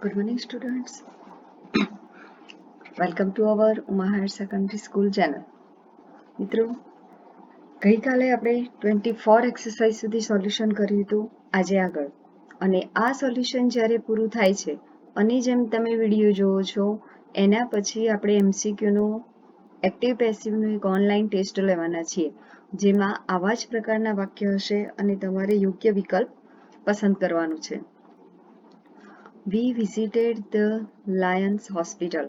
Good morning, students. Welcome to our Uma Higher Secondary School channel. મિત્રો ગઈકાલે આપણે 24 exercise સુધી સોલ્યુશન કર્યું હતું. આજે આગળ અને આ સોલ્યુશન જ્યારે પૂરું થાય છે અને જેમ તમે વિડીયો જોવો છો એના પછી આપણે એમસીક્યુનું એક્ટિવ પેસિવનું એક ઓનલાઈન ટેસ્ટ લેવાના છીએ, જેમાં આવા જ પ્રકારના વાક્ય હશે અને તમારે યોગ્ય વિકલ્પ પસંદ કરવાનું છે. We visited the Lions Hospital.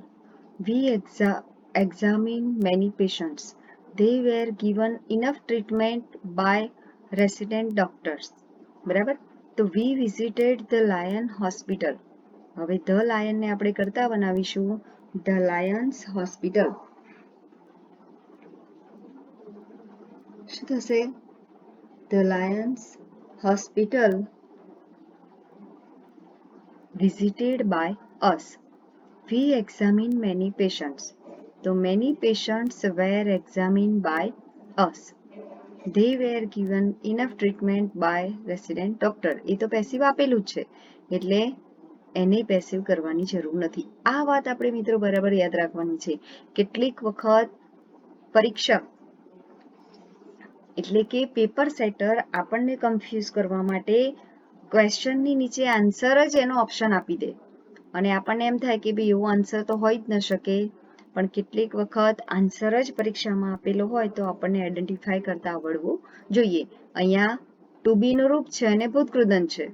We examined many patients. They were given enough treatment by resident doctors. બરાબર? તો we visited the Lion Hospital. હવે the Lion ને આપણે કરતા બનાવીશું the Lions Hospital. શું થશે? The Lions Hospital visited by us. We examined many patients. So many patients were examined by us. They were given enough treatment by resident doctor. એ તો passive આપેલું જ છે એટલે એને પેસિવ કરવાની જરૂર નથી. આ વાત આપણે મિત્રો બરાબર યાદ રાખવાની છે. કેટલીક વખત પરીક્ષક એટલે કે પેપર સેટર આપણને કન્ફ્યુઝ કરવા માટે ક્વેશ્ચનની નીચે આન્સર જ એનો ઓપ્શન આપી દે અને આપણને એમ થાય કે ભાઈ એવો આન્સર તો હોય જ ન શકે, પણ કેટલીક વખત આન્સર જ પરીક્ષામાં આપેલો હોય તો આપણને આઈડેન્ટિફાય કરતા આવડવું જોઈએ. અહીંયા ટુ બી નું રૂપ છે અને ભૂતકૃદંત છે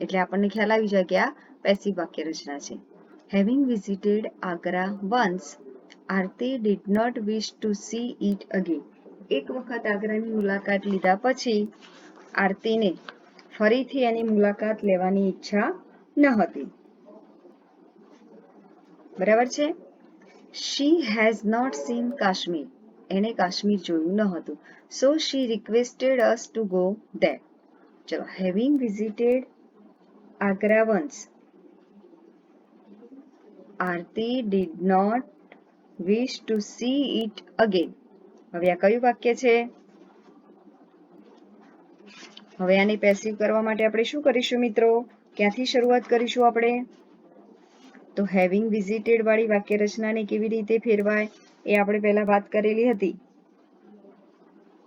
એટલે આપણને ખ્યાલ આવી જાય કે આ પેસિવ વાક્ય રચના છે. Having visited Agra once, Aarti did not wish to see it again. એક વખત આગ્રાની મુલાકાત લીધા પછી આરતીને ફરીથી એની મુલાકાત લેવાની ઈચ્છા ન હતી. બરાબર છે? She has not seen Kashmir. એને કાશ્મીર જોયું ન હતું. So she requested us to go there. ચલો, having visited Agra once, Aarti did not wish to see it again. હવે આ કયું વાક્ય છે? હવે આને પેસિવ કરવા માટે આપણે શું કરીશું મિત્રો? ક્યાંથી શરૂઆત કરીશું આપણે? તો હેવિંગ વિઝિટેડ વાળી વાક્ય રચનાને કેવી રીતે ફેરવાય એ આપણે પહેલા વાત કરેલી હતી.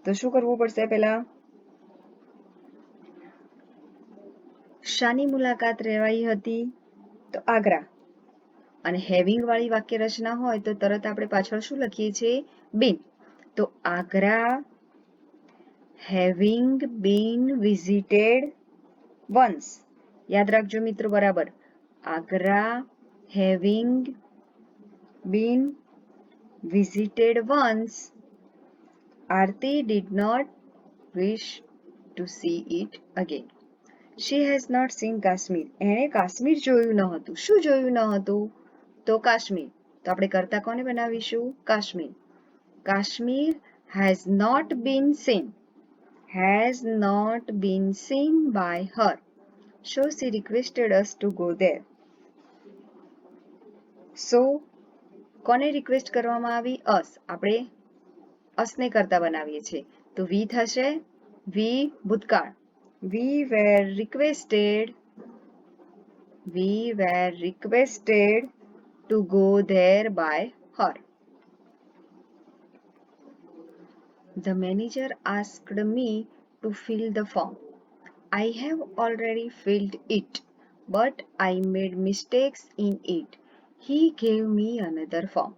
તો શું કરવું પડશે? પહેલા શાની મુલાકાત લેવાઈ હતી? તો આગ્રા. અને હેવિંગ વાળી વાક્ય રચના હોય તો તરત આપણે પાછળ શું લખીએ છીએ? બીન. તો આગ્રા હેવિંગ બીન વિઝિટેડ વન્સ. યાદ રાખજો મિત્રો બરાબર. Agra having been visited once, Aarti did not wish to see it again. She has not seen Kashmir. એણે કાશ્મીર જોયું ન હતું. શું જોયું ન હતું? તો કાશ્મીર. તો આપણે કરતા કોને બનાવીશું? Kashmir. Kashmir has not been seen. Has not been seen by her. So she requested us to go there. સો કોને રિક્વેસ્ટ કરવામાં આવી? અસ. આપણે અસને કરતા બનાવીએ છીએ તો વી થશે. વી ભૂતકાળ. We were requested to go there by her. The manager asked me to fill the form. I have already filled it, but I made mistakes in it. He gave me another form.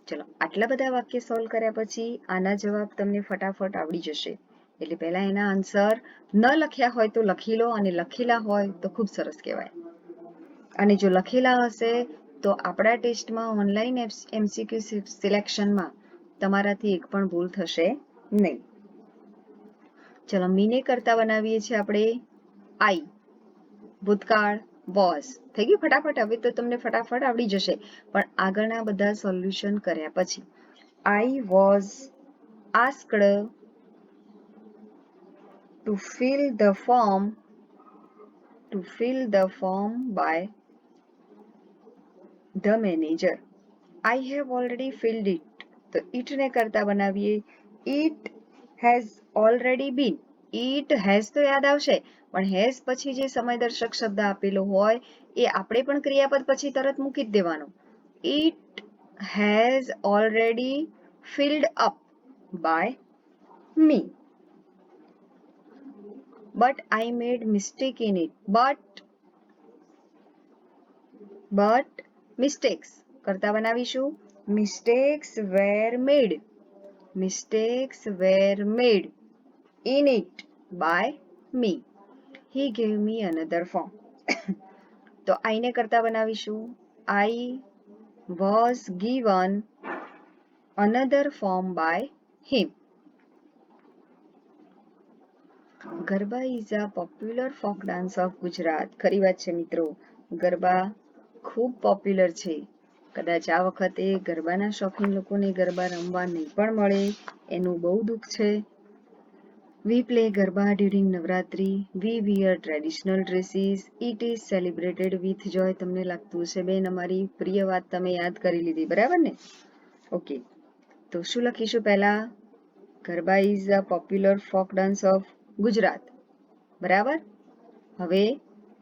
ચલો, આટલા બધા વાક્ય solve કર્યા પછી આના જવાબ તમને ફટાફટ આવડી જશે. એટલે પહેલા એના આન્સર ન લખ્યા હોય તો લખી લો અને લખેલા હોય તો ખૂબ સરસ કહેવાય. અને જો લખેલા હશે તો આપણા ટેસ્ટમાં ઓનલાઈન એમસીક્યુ સિલેક્શનમાં તમારાથી એક પણ ભૂલ થશે નહીં. ચલો, મીને કરતા બનાવીએ છીએ આપણે આઈ. ભૂતકાળ વોઝ. થઈ ગયું ફટાફટ. હવે તો તમને ફટાફટ આવડી જશે, પણ આગળના બધા સોલ્યુશન કર્યા પછી. I was asked to fill the form by the manager. I have already filled it. તો it ને કરતા બનાવીએ. It has already been. It has તો યાદ આવશે, પણ has પછી જે સમયદર્શક શબ્દ આપેલો હોય એ આપણે પણ ક્રિયાપદ પછી તરત મૂકી જ દેવાનું. It has already filled up by me. But I made mistake in it. But mistakes કરતા બનાવીશું. Mistakes were made. Mistakes were made in it by me. He gave me another form. તો I ને કરતા બનાવીશું. I was given another form by him. Garba is a popular folk dance of Gujarat. ખરી વાત છે મિત્રો, ગરબા ખૂબ પોપ્યુલર છે. કદાચ આ વખતે ગરબાના શોખીન લોકોને ગરબા રમવા નહીં પણ મળે, એનું બહુ દુઃખ છે. We play Garba during Navratri. We wear traditional dresses. It is celebrated with joy. તમને લાગતું છે બેન અમારી પ્રિય વાત તમે યાદ કરી લીધી, બરાબર ને? ઓકે, તો શું લખીશું પહેલા? Garba is a popular folk dance of Gujarat, બરાબર. હવે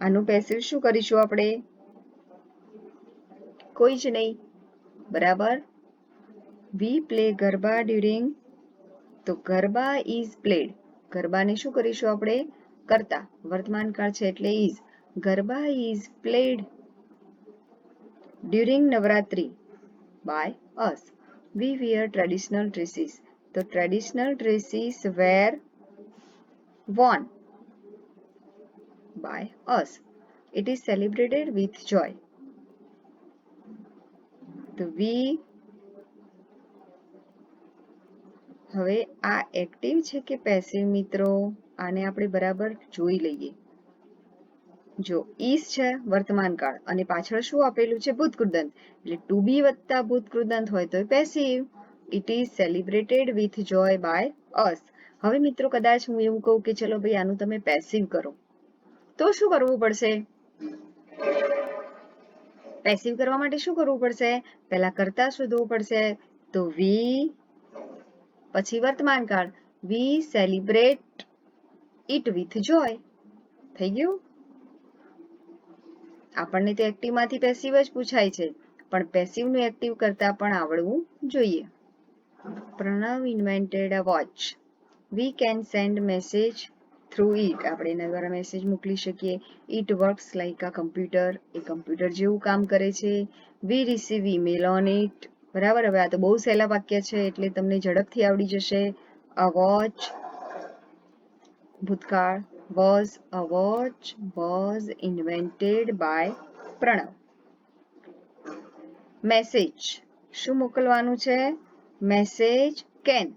આનું પેસિવ શું કરીશું આપણે? કોઈ જ નહીં, બરાબર. We play Garba during, તો ગરબા ઇઝ પ્લેડ. ગરબાને શું કરીશું આપણે? કરતા. વર્તમાન કાળ છે એટલે is. Garba is played during Navratri by us. We wear traditional dresses. તો traditional dresses were worn by us. It is celebrated with joy. તો we, હવે આ એક્ટિવ છે કે પેસિવ મિત્રો? આને આપણે બરાબર જોઈ લઈએ. જો ઇઝ છે વર્તમાન કાળ અને પાછળ શું આપેલું છે? ભૂતકૃદંત. એટલે ટુ બી વત્તા ભૂતકૃદંત હોય તો passive. It is celebrated with joy by us. હવે મિત્રો કદાચ હું એવું કહું કે ચલો ભાઈ આનું તમે પેસિવ કરો, તો શું કરવું પડશે? પેસિવ કરવા માટે શું કરવું પડશે? પહેલા કરતા શોધવું પડશે. તો વી, પછી વર્તમાન કાળ, વી સેલિબ્રેટ ઇટ વિથ જોય. થઈ ગયું? આપણને તો એક્ટિવ માંથી પેસિવ જ પૂછાય છે, પણ પેસિવ નું એક્ટિવ કરતા પણ આવડવું જોઈએ. Pranav invented a watch. We can send message through it. આપણે એના દ્વારા મેસેજ મોકલી શકીએ. It works like a computer. એ કમ્પ્યુટર જેવું કામ કરે છે. We receive email on it. બરાબર. હવે આ તો બહુ સહેલા વાક્ય છે એટલે તમને ઝડપથી આવડી જશે. અ વોચ ભૂતકાળ, was a watch was invented by Pranav. Message શું મોકલવાનું છે? Message can.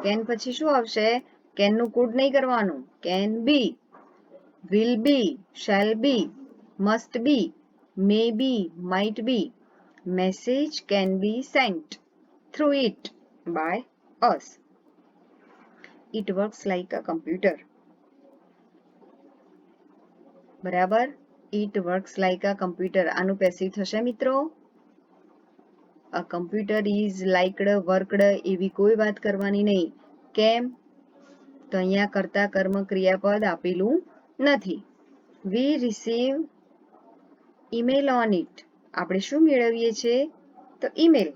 કેન પછી શું આવશે? કેન નું કોડ નહીં કરવાનું. Can be, will be, shall be, must be, may be, might be. Message can be sent through it by us. It works like a computer. બરાબર. It works like a computer. આનું passive થશે મિત્રો. A computer is liked, worked એવી કોઈ વાત કરવાની નહીં. કેમ? તો અહીંયા કરતા કર્મ ક્રિયાપદ આપેલું નથી. વી રિસીવ ઈમેલ ઓન ઇટ. આપણે શું મેળવીએ છીએ? તો ઈમેલ.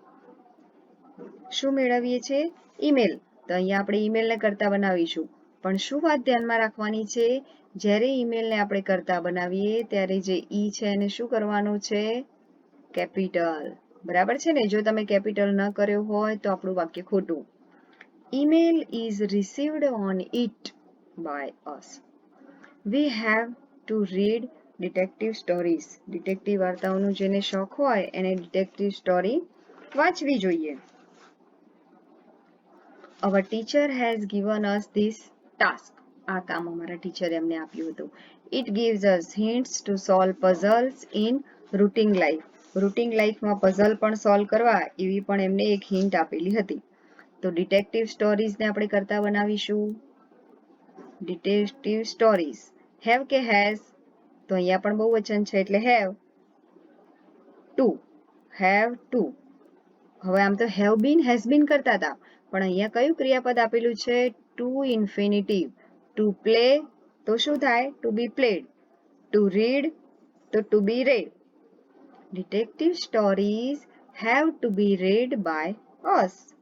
શું મેળવીએ છીએ? ઈમેલ. તો અહીંયા આપણે ઈમેલને કરતા બનાવીશું. પણ શું વાત ધ્યાનમાં રાખવાની છે? જ્યારે ઈમેલને આપણે કરતા બનાવીએ ત્યારે જે ઈ છે એને શું કરવાનું છે? કેપિટલ. બરાબર છે ને? જો તમે કેપિટલ ન કર્યો હોય તો આપણું વાક્ય ખોટું. email is received on it by us. We have to read detective stories. Detective વાર્તાઓનો જેને શોખ હોય એને ડિટેક્ટિવ સ્ટોરી વાંચવી જોઈએ. Our teacher has given us this task. આ કામ અમારા ટીચરે અમને આપ્યું હતું. It gives us hints to solve puzzles in routine life. Routine લાઈફમાં પઝલ પણ સોલ્વ કરવા એવી પણ એમને એક હિન્ટ આપેલી હતી. તો ડિટેક્ટિવ સ્ટોરીઝને આપણે કરતા બનાવીશું. Detective stories. હેવ કે હેઝ? તો અહીંયા પણ બહુ વચન છે એટલે હેવ ટુ. Have to. હવે આમ તો હેવ બીન, હેઝ બીન કરતા હતા, પણ અહીંયા કયું ક્રિયાપદ આપેલું છે? Two infinitive. ટુ પ્લે તો શું થાય? To be played. To read તો to be read. Detective stories have to be read by us.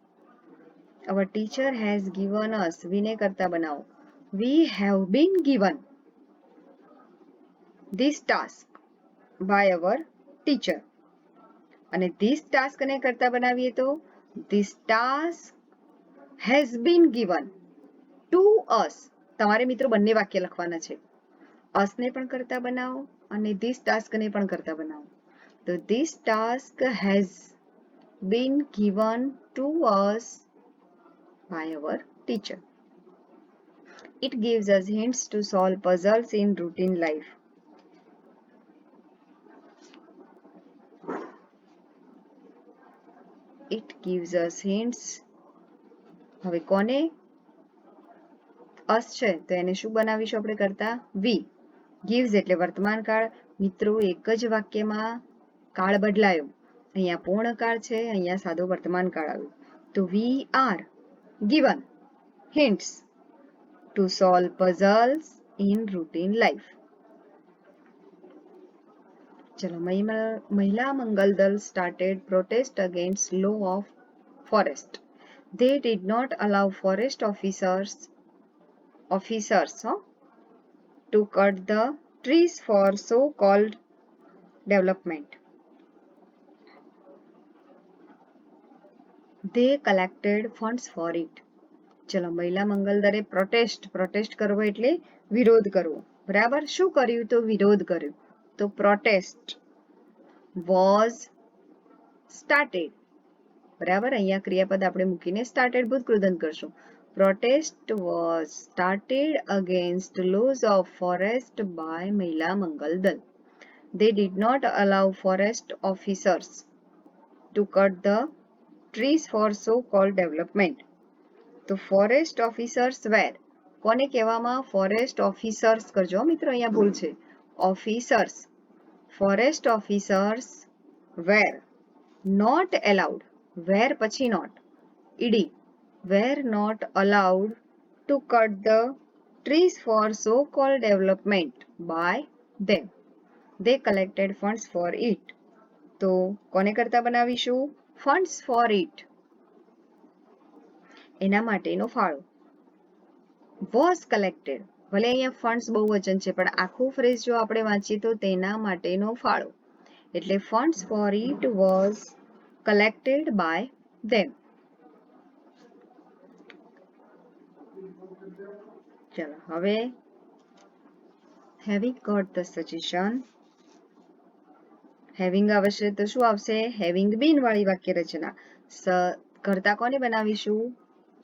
Our teacher has given us. વિને કરતા બનાવો. We have been given this task by our teacher. અને this task ને કરતા બનાવીએ તો this task has been given to us. તમારે મિત્રો બંને વાક્ય લખવાના છે. us ને પણ કરતા બનાવો અને this task ને પણ કરતા બનાવો. તો this task has been given to us by our teacher. It gives us hints to solve puzzles in routine life. It gives us hints. હવે કોને us છે તો એને શું બનાવીશું આપણે કરતા we. gives એટલે વર્તમાન કાળ. મિત્રો એક જ વાક્યમાં કાળ બદલાયો. અહીંયા પૂર્ણકાળ છે, અહીંયા સાદો વર્તમાન કાળ આવ્યો. તો we are given hints to solve puzzles in routine life. ચલો, મહિલા મંગલ દળ started protest against law of forest. They did not allow forest officers to cut the trees for so-called development. They collected funds for it. ચલો, મહિલા મંગલ દળે protest કરવો એટલે વિરોધ કરવો. બરાબર, શું કર્યું તો વિરોધ કર્યો. તો પ્રોટેસ્ટ was started. બરાબર, અહીંયા ક્રિયાપદ આપણે મૂકીને started ભૂતકૃદંત કરશું. Protest was started against laws of forest by મહિલા મંગલ દળ. They did not allow forest officers to cut the trees for so-called development. તો ફોરેસ્ટ ઓફિસર્સ વેર કોને કહેવામાં? ફોરેસ્ટ ઓફિસર્સ કરજો મિત્રો, અહીંયા ભૂલ છે. Officers, forest officers were not allowed. Were પછી not, ED, were not allowed to cut the trees for so call development by them. They collected funds for it. તો કોને કરતા બનાવીશું? ફંડ્સ ફોર ઇટ, એના માટેનો ફાળો. વોઝ કલેક્ટેડ, ભલે અહીંયા ફંડ્સ બહુવચન છે પણ આખું ફ્રેઝ જો આપણે વાંચીએ તો તેના માટેનો ફાળો. એટલે funds for it was collected by them. ચલો, હવે having got the suggestion. Having આવશે તો શું આવશે? હેવિંગ બીન વાળી વાક્ય રચના. કરતા કોને બનાવીશું?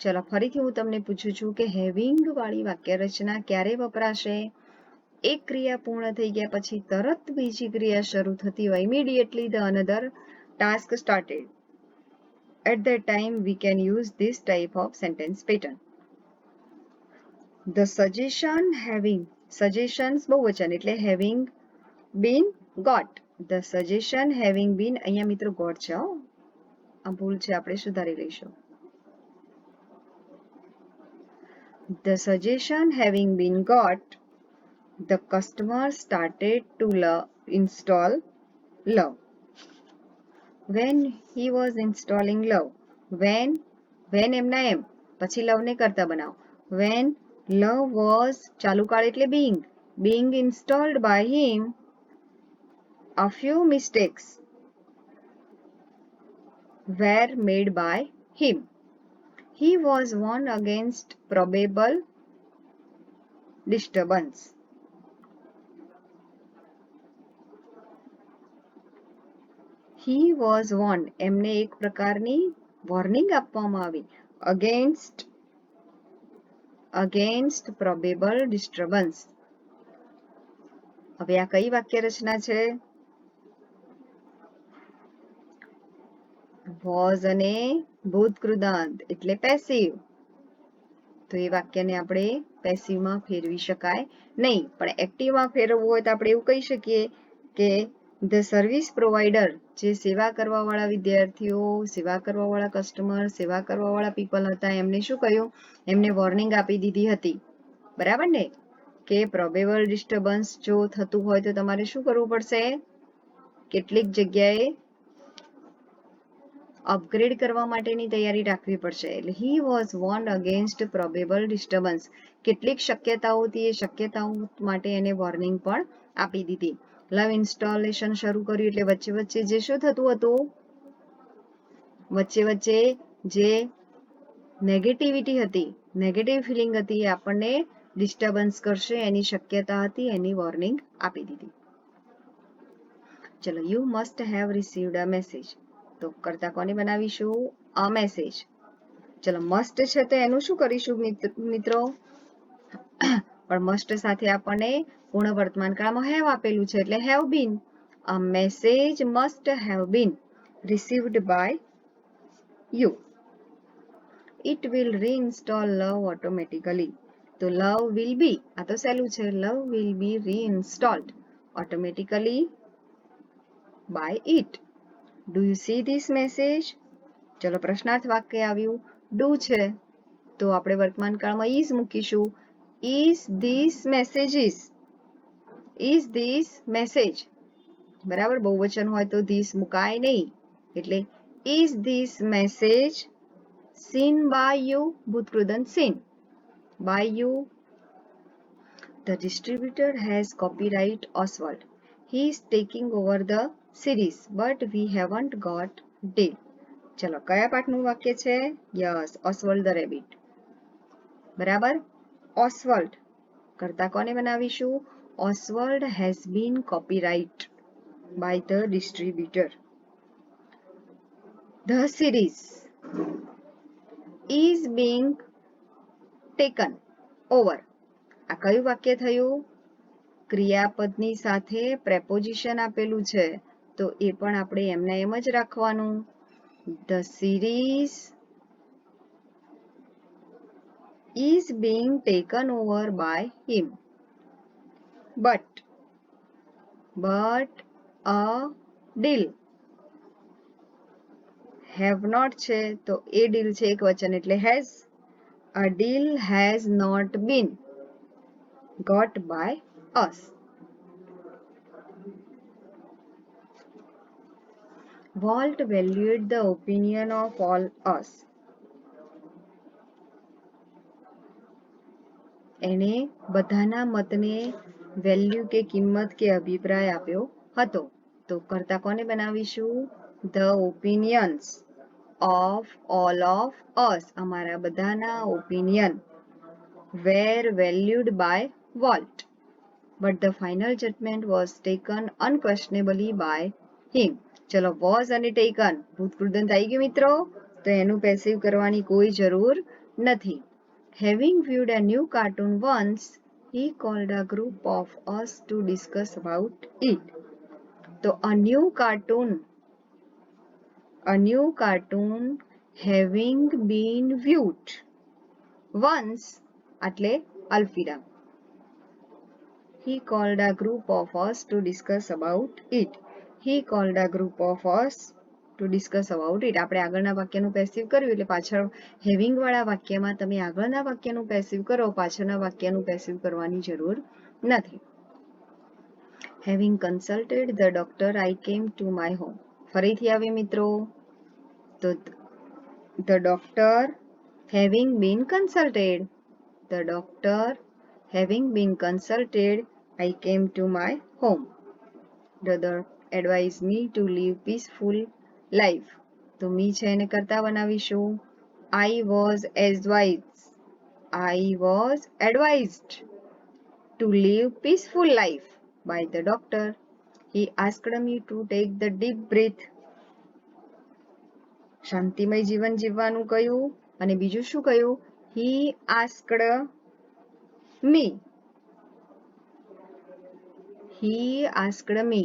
ચલો, ફરીથી હું તમને પૂછું છું કે હેવિંગ વાળી વાક્ય રચના ક્યારે વપરાશે? એક ક્રિયા પૂર્ણ થઈ ગયા પછી તરત બીજી ક્રિયા શરૂ થતી હોય. Immediately the another task started. At that time we can use this type of sentence pattern. The suggestion having, suggestions બહુવચન એટલે having been got. The suggestion having been, અહીંયા મિત્રો ગોટ છે, આ ભૂલ છે, આપણે સુધારી લઈશું. The suggestion having been got, the customer started to install Love. When he was installing Love, when એમના એમ પછી love ને કરતા બનાવો. When Love was ચાલુ કાળ એટલે being installed by him, a few mistakes were made by him. He was warned against probable disturbance. He was warned, એમને એક પ્રકારની વોર્નિંગ આપવામાં આવી. against probable disturbance. હવે આ કઈ વાક્ય રચના છે? was અને ભૂતકૃદંત એટલે પેસિવ. તો એ વાક્યને આપણે પેસિવમાં ફેરવી શકાય નહીં, પણ એક્ટિવમાં ફેરવવું હોય તો આપણે એવું કહી શકીએ કે ધ સર્વિસ પ્રોવાઇડર, જે સેવા કરવાવાળા વિદ્યાર્થીઓ, સેવા કરવાવાળા કસ્ટમર, સેવા કરવાવાળા પીપલ હતા, એમને શું કહ્યું? એમને વોર્નિંગ આપી દીધી હતી. બરાબર ને? કે પ્રોબેબલ ડિસ્ટર્બન્સ જો થતું હોય તો તમારે શું કરવું પડશે? કેટલીક જગ્યાએ અપગ્રેડ કરવા માટેની તૈયારી રાખવી પડશે. એટલે he was warned against probable disturbance. કેટલીક શક્યતાઓ હતી એ શક્યતાઓ માટે એને વોર્નિંગ પણ આપી દીધી. લવ ઇન્સ્ટોલેશન શરૂ કર્યું એટલે વચ્ચે વચ્ચે જે શું થતું હતું, વચ્ચે વચ્ચે જે નેગેટિવિટી હતી, નેગેટિવ ફિલિંગ હતી, એ આપણને ડિસ્ટર્બન્સ કરશે એની શક્યતા હતી, એની વોર્નિંગ આપી દીધી. ચલો, you must have received a message. તો કરતા કોને બનાવીશું? અ મેસેજ. ચલો, મસ્ટ છે તો એનું શું કરીશું મિત્રો? પણ મસ્ટ સાથે આપણને પૂર્ણ વર્તમાન કાળમાં હેવ આપેલું છે એટલે have been. A message must have been received by you. It will reinstall love automatically. તો લવ વિલ બી, આ તો સહેલું છે, love will be reinstalled automatically by it. Do you see this message? ચલો, પ્રશ્નાર્થ વાક્ય આવ્યું, ડુ છે તો આપણે વર્તમાન કાળમાં is મૂકીશું. is this messages, is this message, બરાબર. બહુવચન હોય તો this મુકાય નહીં, એટલે is this message seen by you, ભૂતકૃદંત seen by you. The distributor has copyright Oswald. He is taking over the series, but we haven't got deal. ચલો, કયા પાઠનું વાક્ય છે? Yes, Oswald the rabbit. બરાબર. ઓસ્વલ્ડ કરતા કોને બનાવીશું? Oswald has been copyright by the distributor. The series is being taken over. આ કયું વાક્ય થયું? ક્રિયાપદની સાથે પ્રેપોઝિશન આપેલું છે તો એ પણ આપણે એમને એમ જ રાખવાનું. The series is being taken over by him. But a deal have not છે તો એ deal છે એક વચન એટલે has. A deal has not been got by us. Walt valued the opinion of all us. એણે બધાના મતને વેલ્યુ કે કિંમત કે અભિપ્રાય આપ્યો હતો. તો કરતા કોને બનાવીશું? The opinions of all of us, અમારા બધાના opinion were valued by Walt, but the final judgment was taken unquestionably by him. ચલો, was અને taken ભૂતકૃદંત આવી ગયું મિત્રો, તો એનું પેસિવ કરવાની કોઈ જરૂર નથી. Having viewed a new cartoon once, he called a group of us to discuss about it. તો a new cartoon having been viewed once એટલે અલ્પવિરામ. He called a group of us to discuss about it. He called a group of us to discuss about it. આપણે આગળના વાક્યનું passive કર્યું એટલે પાછળ having વાળા વાક્યમાં તમે આગળના વાક્યનું પેસિવ કરો, પાછળના વાક્યનું પેસિવ કરવાની જરૂર નથી. Having consulted the doctor, I came to my home. ફરીથી આવે મિત્રો, તો the doctor having been consulted, the doctor having been consulted, I came to my home. Brother advised me to live peaceful life. તો me છે એને કરતા બનાવીશું. I was advised to live peaceful life by the doctor. He asked me to take the deep breath. શાંતિમય જીવન જીવવાનું કહ્યું અને બીજું શું કહ્યું? He asked me. He asked me.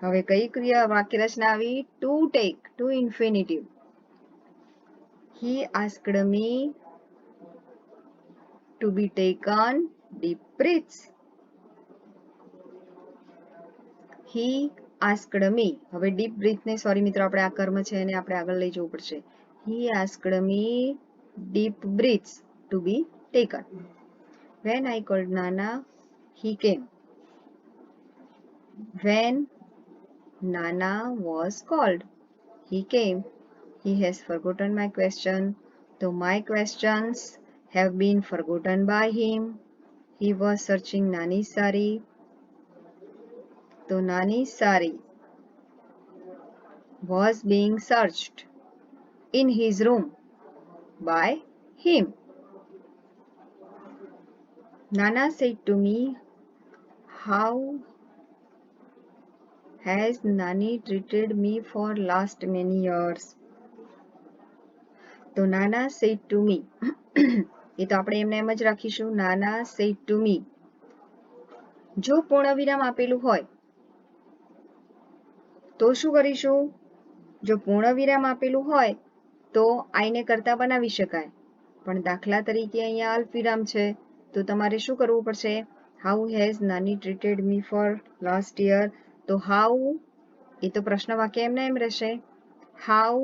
હવે કઈ ક્રિયા વાક્ય રચના આવી? To take, to infinitive. He asked me to be taken deep breaths. He asked me. હવે deep breath ને સોરી મિત્રો, આપણે આ કર્મ છે એને આપણે આગળ લઈ જવું પડશે. He asked me deep breaths to be taken. When I called Nana, he came. When Nana was called. He came. He has forgotten my question. So my questions have been forgotten by him. He was searching Nani's sari. So Nani's sari was being searched in his room by him. Nana said to me, "How has Nani treated me for last many years?" તો Nana said to me. એ તો આપણે એમને એમ જ રાખીશું. Nana said to me. જો પૂર્ણવિરામ આપેલું હોય તો શું કરીશું? જો પૂર્ણવિરામ આપેલું હોય તો આઈને કરતા બનાવી શકાય. પણ દાખલા તરીકે અહીંયા અલ્પવિરામ છે તો તમારે શું કરવું પડશે? હાઉ હેઝ નાની treated me for last year. તો હાઉ એ તો પ્રશ્ન વાક્ય એમને એમ રહેશે. હાઉ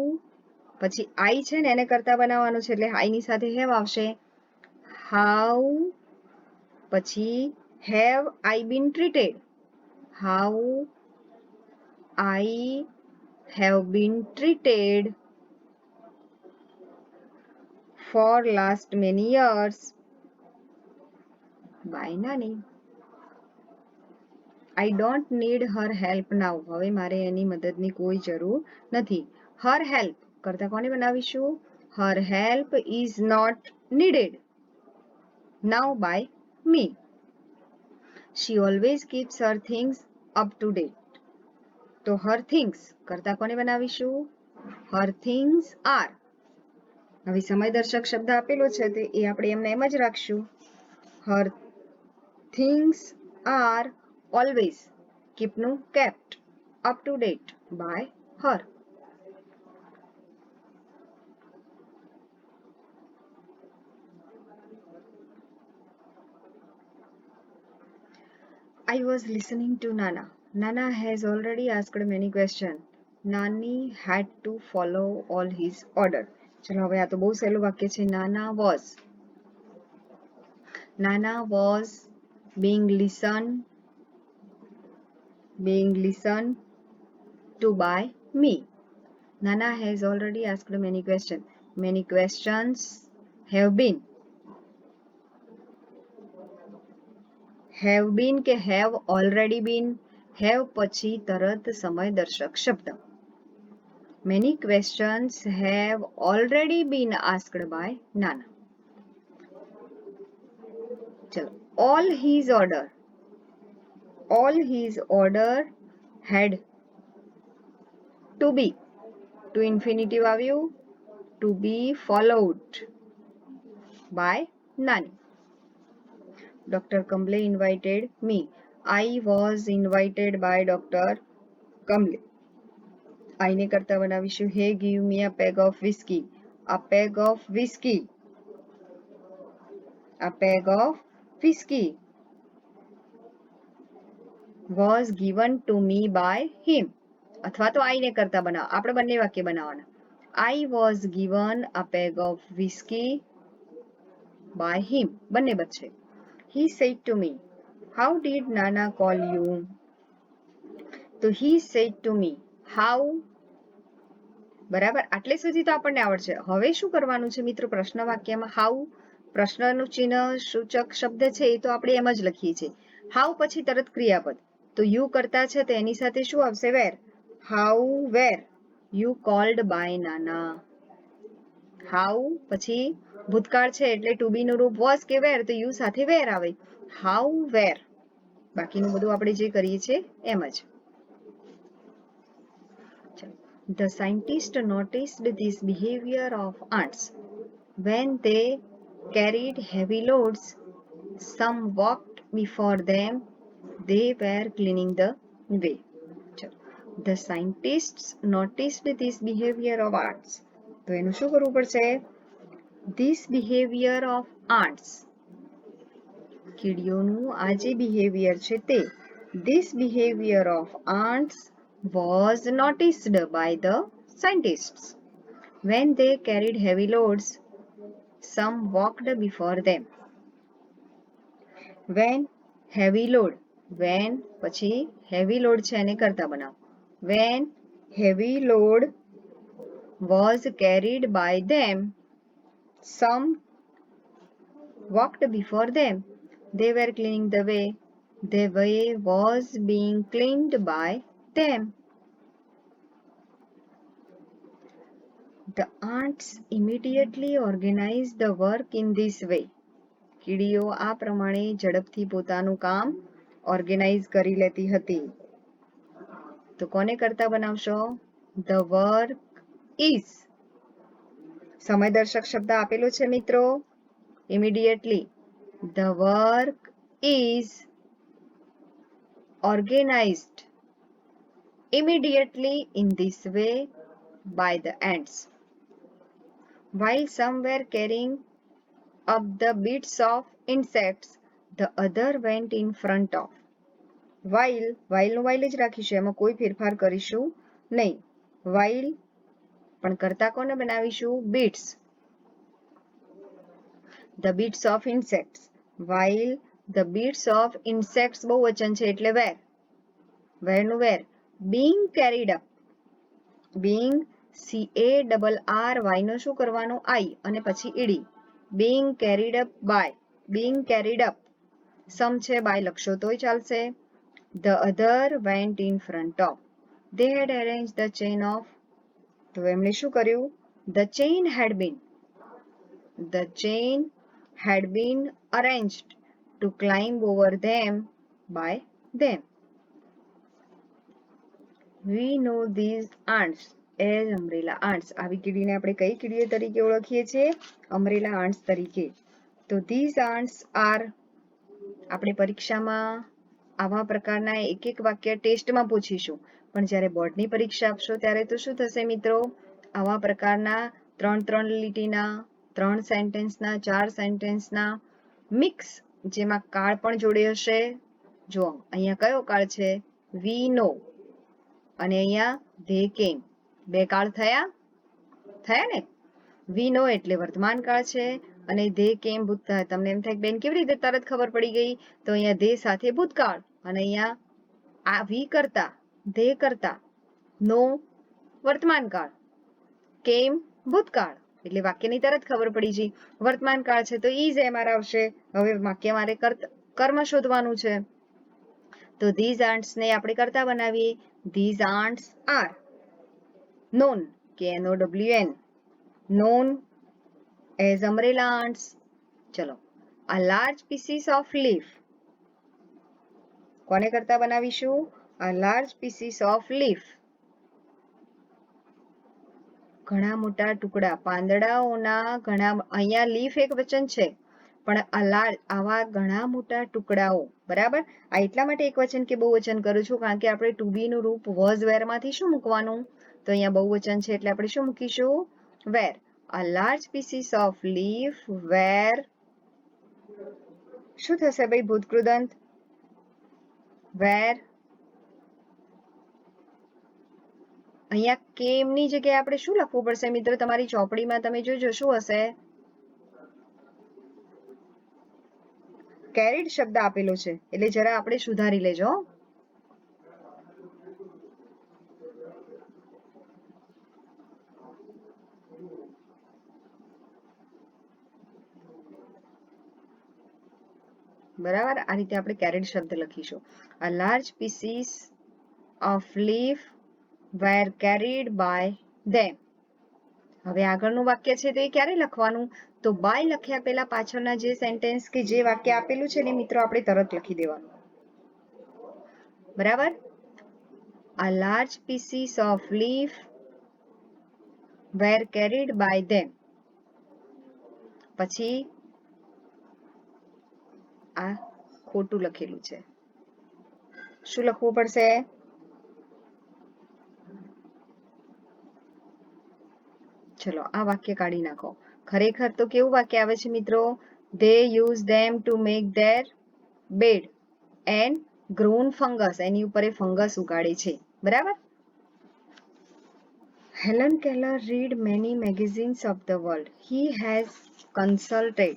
પછી આઈ છે ને એને કરતા બનાવવાનું છે એટલે આઈની સાથે હેવ આવશે. હાઉ પછી have I been treated. How I have been treated for last many years by Nani. I don't need her help now. હવે મારે એની મદદની કોઈ જરૂર નથી. Her help કરતા કોને બનાવીશું? Her help is not needed now by me. She always keeps her things up to date. તો her things કરતા કોને બનાવીશું? Her things are. હવે સમયદર્શક શબ્દ આપેલો છે તો એ આપણે એમને એમ જ રાખશું. Her things are always keepનું kept up to date by her. I was listening to Nana. Nana has already asked many questions. Nani had to follow all his order. ચલો હવે આ તો બહુ સહેલું વાક્ય છે. Nana was being listened to by me. Nana has already asked many questions. Many questions have been કે have already been. have પછી તરત સમયદર્શક શબ્દ. Many questions have already been asked by Nana. ચલો all his order had to be. to infinitive આવ્યું. to be followed by Nani. Dr. Kamble invited me. I was invited by Dr. Kamble. આઈને કરતા બનાવીશું. He gave me a peg of whiskey. A peg of whiskey was given to me by him. અથવા તો આઈને કરતા બનાવો. આપણે બંને વાક્ય બનાવવાના. I was given a peg of whiskey by him. બંને બચશે. He said to me, how did Nana call you? તો he said to me, how. બરાબર, આટલે સુધી તો આપણને આવડશે. હવે શું કરવાનું છે મિત્રો? પ્રશ્ન વાક્યમાં હાઉ પ્રશ્નનું ચિહ્ન સૂચક શબ્દ છે એ તો આપણે એમ જ લખીએ છીએ. હાઉ પછી તરત ક્રિયાપદ. તો યુ કરતા છે તો એની સાથે શું આવશે? Were. How were you called by નાના. હાઉ પછી ભૂતકાળ છે એટલે ટુ બી નું રૂપ વોઝ કે વેર, તો યુ સાથે વેર આવે. How were. બાકીનું બધું આપણે જે કરીએ છીએ એમ જ. The scientist noticed this behavior of ants. When they carried heavy loads, some walked before them. They were cleaning the way. The scientists noticed this behavior of ants. તો એનું શું કરવું પડશે? This behavior of ants. કીડીઓનું આ જે behavior છે તે. This behavior of ants was noticed by the scientists. When they carried heavy loads, some walked before them. When heavy load. When પછી heavy load છે એને કરતા બનાવો. When heavy load was carried by them, some walked before them. They were cleaning the way. The way was being cleaned by them. The ants immediately organized the work in this way. કીડીઓ આ પ્રમાણે ઝડપથી પોતાનું કામ organise કરી લેતી હતી. તો કોને કરતા બનાવશો? The work is. સમયદર્શક શબ્દ આપેલો છે મિત્રો. Immediately. The work is organized immediately in this way by the ants. While some were carrying up the bits of insects, the other went in front of. While નું while જ રાખીશું, એમાં કોઈ ફેરફાર કરીશું નહીં. While પણ કરતા કોને બનાવીશું? bits. The bits of insects. While the bits of insects બહુવચન છે એટલે where. Where નું where? Being carried up. Being CARRY નો શું કરવાનો? I અને પછી ed. Being carried up by. Being carried up. Some છે by લખશો તોય ચાલશે. The other went in front of. They had arranged the chain of. તો એમણે શું કર્યું? The chain had been. The chain had been arranged to climb over them by them. We know these ants as umbrella ants. આવી કીડીને આપણે કઈ કીડીઓ તરીકે ઓળખીએ છીએ? umbrella ants તરીકે. તો these ants are, આપણે પરીક્ષામાં આવા પ્રકારના એક એક વાક્ય ટેસ્ટમાં પૂછીશું, પણ જ્યારે બોર્ડની પરીક્ષા આપશો ત્યારે તો શું થશે મિત્રો? આવા પ્રકારના 3 લીટીના, 3 સેન્ટેન્સના, 4 સેન્ટેન્સના મિક્સ, જેમાં કાળ પણ જોડે હશે. જો અહીંયા કયો કાળ છે? વી નો, અને અહીંયા ધે કેમ. બે કાળ થયા ને? વી નો એટલે વર્તમાન કાળ છે, અને ધે કેમ ભૂતકાળ. તમને એમ થાય બેન કેવી રીતે તરત ખબર પડી ગઈ? તો અહીંયા ધે સાથે ભૂતકાળ, અને અહીંયા આ વી કરતા, ધે કરતા, નો વર્તમાન કાળ, કેમ ભૂતકાળ, એટલે વાક્યની તરત ખબર પડી ગઈ. વર્તમાન કાળ છે તો ઈઝ એમઆર આવશે. હવે વાક્ય મારે કર્મ શોધવાનું છે. તો these ants ને આપણે કરતા બનાવીએ. These ants are known, KNOWN, known as umbrella ants. ચલો, a large pieces of leaf. કોને કરતા બનાવીશું? A large pieces of leaf. ઘણા મોટા ટુકડા, પાંદડાઓના ઘણા. અહીંયા લીફ એક વચન છે, પણ આવા ઘણા મોટા ટુકડાઓ. બરાબર? આ એટલા માટે એક વચન કે બહુવચન કરું છું, કારણ કે આપણે ટુ બી નું રૂપ વોઝ વેર માંથી શું મૂકવાનું? તો અહીંયા બહુવચન છે એટલે આપણે શું મૂકીશું? વેર. A large pieces of leaf were. શું થશે ભાઈ ભૂતકૃદંત? વેર. અહીંયા કેમની જગ્યાએ આપણે શું લખવું પડશે મિત્રો? તમારી ચોપડીમાં તમે જોજો શું હશે? કેરીડ શબ્દ આપેલો છે, એટલે જરા આપણે સુધારી લેજો. બરાબર? આ રીતે આપણે કેરીડ શબ્દ લખીશું. A large pieces of leaf were carried by them. હવે આગળનું વાક્ય છે તો એ ક્યારે લખવાનું? તો બાય લખ્યા પહેલા પાછળના જે સેન્ટેન્સ કે જે વાક્ય આપેલું છે ને મિત્રો આપણે તરત લખી દેવાનું. બરાબર? A large pieces of leaf were carried by them. પછી આ ખોટું લખેલું છે. શું લખવું પડશે? ચલો આ વાક્ય કાઢી નાખો. ખરેખર તો કેવું વાક્ય આવે છે મિત્રો? They use them to make their bed and grown fungus. એની ઉપર એ ફંગસ ઉગાડે છે. બરાબર? Helen Keller read many magazines of the world. He has consulted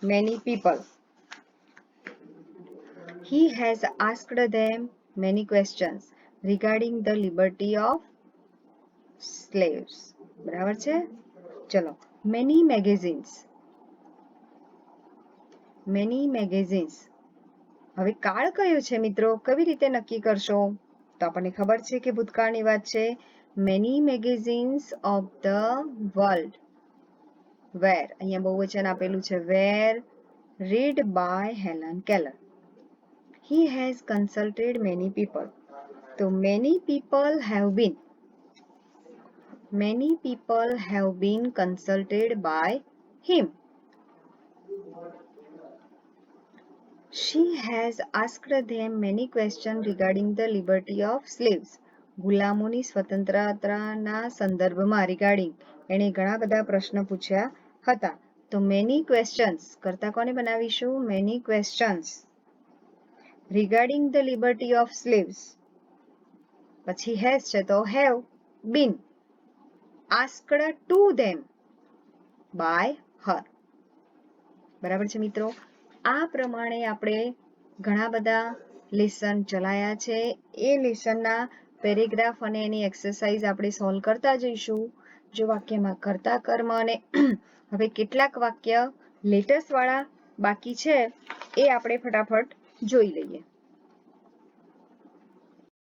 many people. He has asked them many questions. regarding the liberty of slaves. બરાબર છે? ચલો, many magazines. હવે કાળ કયો છે મિત્રો? કેવી રીતે નક્કી કરશો? તો આપણને ખબર છે કે ભૂતકાળની વાત છે. many magazines of the world were, અહીંયા બહુવચન આપેલું છે were read by Helen Keller. He has consulted many people. તો many people have been consulted by him. She has asked them many questions regarding the liberty of slaves. ગુલામોની સ્વતંત્રતાના સંદર્ભમાં regarding એણે ઘણા બધા પ્રશ્ન પૂછ્યા હતા. તો many questions કરતા કોને બનાવીશું? many questions regarding the liberty of slaves. પછી has છે તો have been asked to them by her. બરાબર છે મિત્રો? આ પ્રમાણે આપણે ઘણા બધા લેસન ચલાયા છે. એ લેસનના પેરેગ્રાફ અને એની એક્સરસાઇઝ આપણે સોલ્વ કરતા જઈશું. જો વાક્યમાં કર્તા કર્મ અને હવે કેટલાક વાક્ય લેટર્સ વાળા બાકી છે એ આપણે ફટાફટ જોઈ લઈએ.